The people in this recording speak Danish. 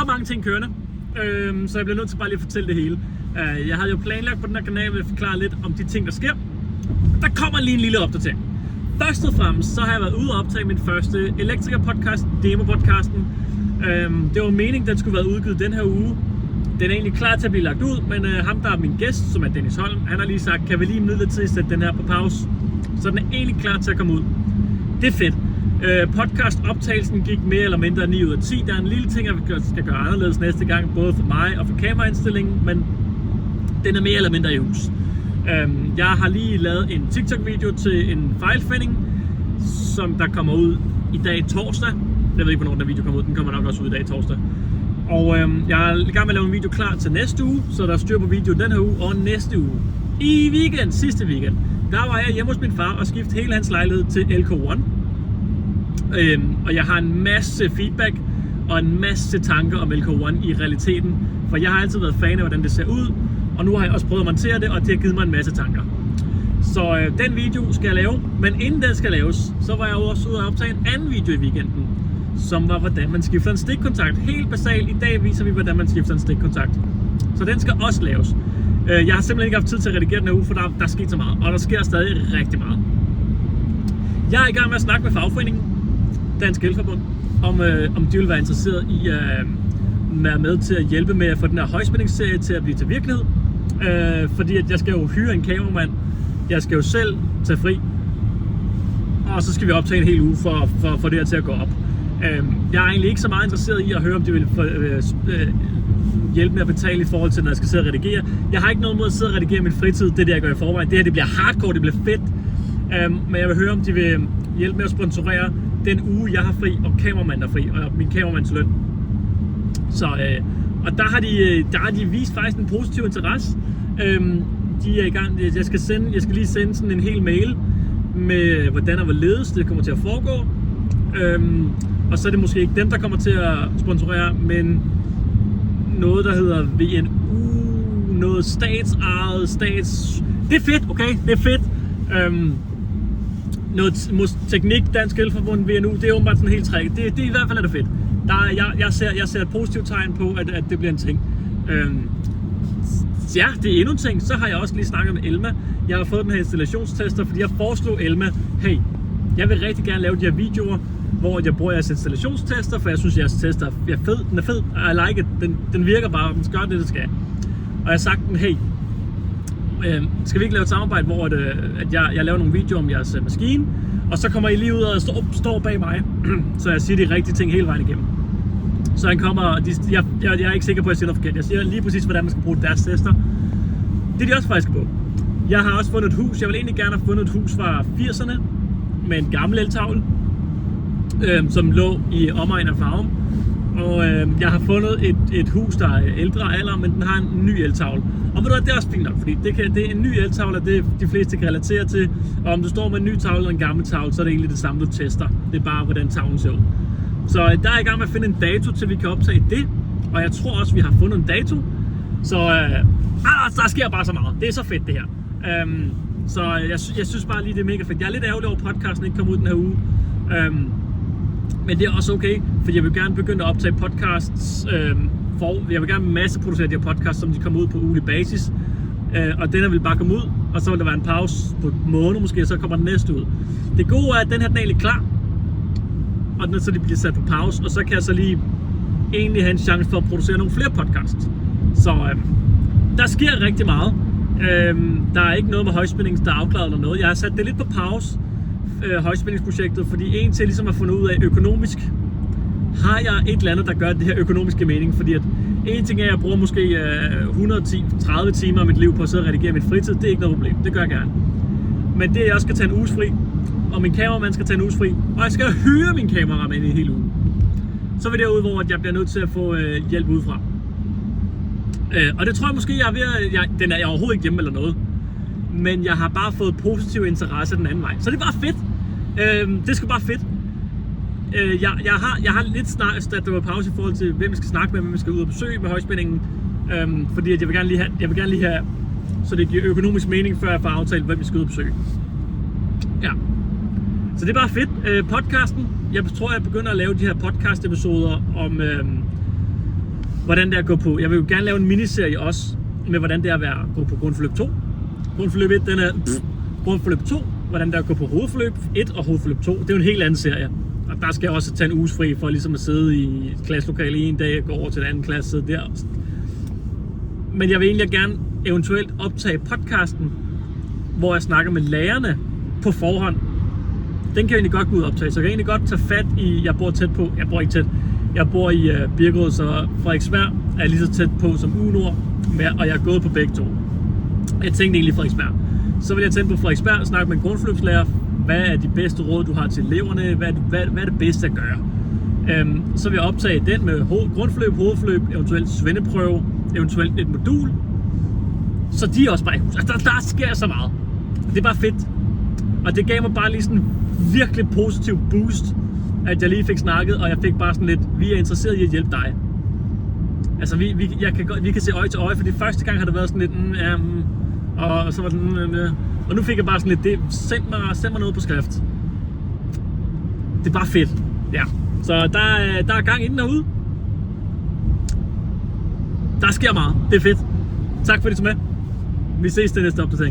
mange ting kørende, så jeg bliver nødt til bare lige at fortælle det hele. Jeg havde jo planlagt på den her kanal at forklare lidt om de ting, der sker. Der kommer lige en lille opdatering. Først og fremmest, så har jeg været ude og optage min første elektriker-podcast, demo-podcasten. Det var meningen, den skulle være udgivet den her uge. Den er egentlig klar til at blive lagt ud, men ham, der er min gæst, som er Dennis Holm, han har lige sagt, kan vi lige midlertidigt sætte den her på pause. Så den er egentlig klar til at komme ud. Det er fedt. Podcast-optagelsen gik mere eller mindre 9 ud af 10. Der er en lille ting, jeg skal gøre anderledes næste gang, både for mig og for kameraindstillingen, men den er mere eller mindre i hus. Jeg har lige lavet en TikTok-video til en fejlfinding, som der kommer ud i dag torsdag. Jeg ved ikke, hvornår den video kommer ud. Den kommer nok også ud i dag torsdag. Og jeg er i gang med at lave en video klar til næste uge, så der er styr på videoen den her uge og næste uge. I weekend, sidste weekend, der var jeg hjemme hos min far og skiftede hele hans lejlighed til LK1. Og jeg har en masse feedback og en masse tanker om LK1 i realiteten. For jeg har altid været fan af, hvordan det ser ud. Og nu har jeg også prøvet at montere det, og det har givet mig en masse tanker. Så den video skal jeg lave, men inden den skal laves, så var jeg også ude og optage en anden video i weekenden, som var, hvordan man skifter en stikkontakt. Helt basalt, i dag viser vi, hvordan man skifter en stikkontakt. Så den skal også laves. Jeg har simpelthen ikke haft tid til at redigere den her uge, for der er sket så meget, og der sker stadig rigtig meget. Jeg er i gang med at snakke med fagforeningen, Dansk Elforbund, om de vil være interesseret i at være med til at hjælpe med at få den her højspændingsserie til at blive til virkelighed. Fordi at jeg skal jo hyre en kameramand, jeg skal jo selv tage fri, og så skal vi optage en hel uge for at få det her til at gå op. Jeg er egentlig ikke så meget interesseret i at høre, om de vil hjælpe med at betale i forhold til, når jeg skal sidde og redigere. Jeg har ikke noget mod at sidde og redigere min fritid, det er det, jeg gør i forvejen. Det her, det bliver hardcore, det bliver fedt. Men jeg vil høre, om de vil hjælpe med at sponsorere den uge, jeg har fri, og kameramanden er fri, og min kameramands løn. Så, og der har de vist faktisk en positiv interesse. De er i gang. Jeg skal lige sende sådan en hel mail med, hvordan og hvorledes det kommer til at foregå. Og så er det måske ikke dem, der kommer til at sponsorere, men noget, der hedder VNU, noget statsejet, Det er fedt, okay? Det er fedt. Noget teknik, Dansk Elforbund, VNU, det er åbenbart sådan helt træk. Det i hvert fald er det fedt. Jeg ser et positivt tegn på, at det bliver en ting. Ja, det er endnu en ting. Så har jeg også lige snakket med Elma. Jeg har fået den her installationstester, fordi jeg foreslog Elma, hey, jeg vil rigtig gerne lave de her videoer, hvor jeg bruger jeres installationstester, for jeg synes, jeres tester er fed. Den er fed. I like it. Den virker bare, den skal gøre det skal. Og jeg har sagt den, hey, skal vi ikke lave et samarbejde, hvor at jeg laver nogle videoer om jeres maskine, og så kommer I lige ud og står bag mig, så jeg siger de rigtige ting hele vejen igennem. Så han kommer, jeg er ikke sikker på, at jeg siger noget forkert. Jeg siger lige præcis, hvordan man skal bruge deres tester. Det er de også friske på. Jeg har også fundet et hus. Jeg vil egentlig gerne have fundet et hus fra 80'erne med en gammel eltavle, som lå i omegn af Farum. Og jeg har fundet et hus, der er ældre alder, men den har en ny eltavle. Og ved du hvad, det er også fint nok, fordi det er en ny eltavle, det de fleste kan relatere til. Og om du står med en ny tavle eller en gammel tavle, så er det egentlig det samme, du tester. Det er bare, hvordan tavlen ser ud. Så der er jeg i gang med at finde en dato, til vi kan optage det. Og jeg tror også, vi har fundet en dato. Så der sker bare så meget. Det er så fedt, det her. Så jeg synes bare lige, det er mega fedt. Jeg er lidt ærgerlig over, at podcasten ikke kom ud den her uge. Men det er også okay, for jeg vil gerne begynde at optage podcasts. Jeg vil gerne masseproducere de her podcasts, som de kommer ud på ugelig basis. Og den her vil bare komme ud, og så vil der være en pause på en måned måske, og så kommer den næste ud. Det gode er, at den her den er egentlig klar, og så de bliver sat på pause, og så kan jeg så lige egentlig have en chance for at producere nogle flere podcasts. Så der sker rigtig meget. Der er ikke noget med højspænding, der er afklaret eller noget. Jeg har sat det lidt på pause, højspændingsprojektet, fordi en til ligesom at finde ud af økonomisk, har jeg et eller andet, der gør det her økonomiske mening, fordi at en ting er, at jeg bruger måske 130 timer af mit liv på at sidde og redigere min fritid, det er ikke noget problem, det gør jeg gerne. Men det, jeg også skal tage en uges fri, og min kameramand skal tage en uges fri, og jeg skal hyre min kameramand i en hel uge, så vil det ud, hvor jeg bliver nødt til at få hjælp udefra. Og det tror jeg måske, den er jeg overhovedet ikke hjemme eller noget, men jeg har bare fået positiv interesse den anden vej, så det er bare fedt. Det er sgu bare fedt. Jeg har lidt snart, at der var pause i forhold til, hvem vi skal snakke med, hvem vi skal ud og besøge med højspændingen, fordi at jeg vil gerne lige have, så det giver økonomisk mening, før jeg får aftalt, hvem vi skal ud og besøge. Ja. Så det er bare fedt. Podcasten, jeg tror, jeg begynder at lave de her podcast-episoder om hvordan det er at gå på. Jeg vil jo gerne lave en miniserie også, med hvordan det er at gå på grundforløb 2. Grundforløb 1, den er grundforløb 2, hvordan det er at gå på hovedforløb 1 og hovedforløb 2. Det er jo en helt anden serie. Og der skal jeg også tage en uges fri for ligesom at sidde i et klasselokale en dag, gå over til den anden klasse, sidde der. Men jeg vil egentlig gerne eventuelt optage podcasten, hvor jeg snakker med lærerne på forhånd. Den kan jeg egentlig godt gå ud og optage, så jeg kan egentlig godt tage fat i, jeg bor i Birkerød, så Frederiksberg er lige så tæt på som Ugenord, og jeg er gået på begge to. Jeg tænkte egentlig Frederiksberg. Så vil jeg tænke på Frederiksberg og snakke med en grundforløbslærer. Hvad er de bedste råd, du har til eleverne? Hvad er det bedste at gøre? Så vil jeg optage den med grundforløb, hovedforløb, eventuelt svendeprøve, eventuelt et modul. Så de er også bare i hus. Altså, der sker så meget. Det er bare fedt. Og det gav mig bare lige sådan en virkelig positiv boost, at jeg lige fik snakket, og jeg fik bare sådan lidt, vi er interesseret i at hjælpe dig. Altså, vi kan se øje til øje, for det første gang har det været sådan lidt, og så var det og nu fik jeg bare sådan lidt, send mig noget på skrift. Det er bare fedt. Ja. Så der er gang inden derude. Der sker meget. Det er fedt. Tak fordi du er med. Vi ses til næste opdatering.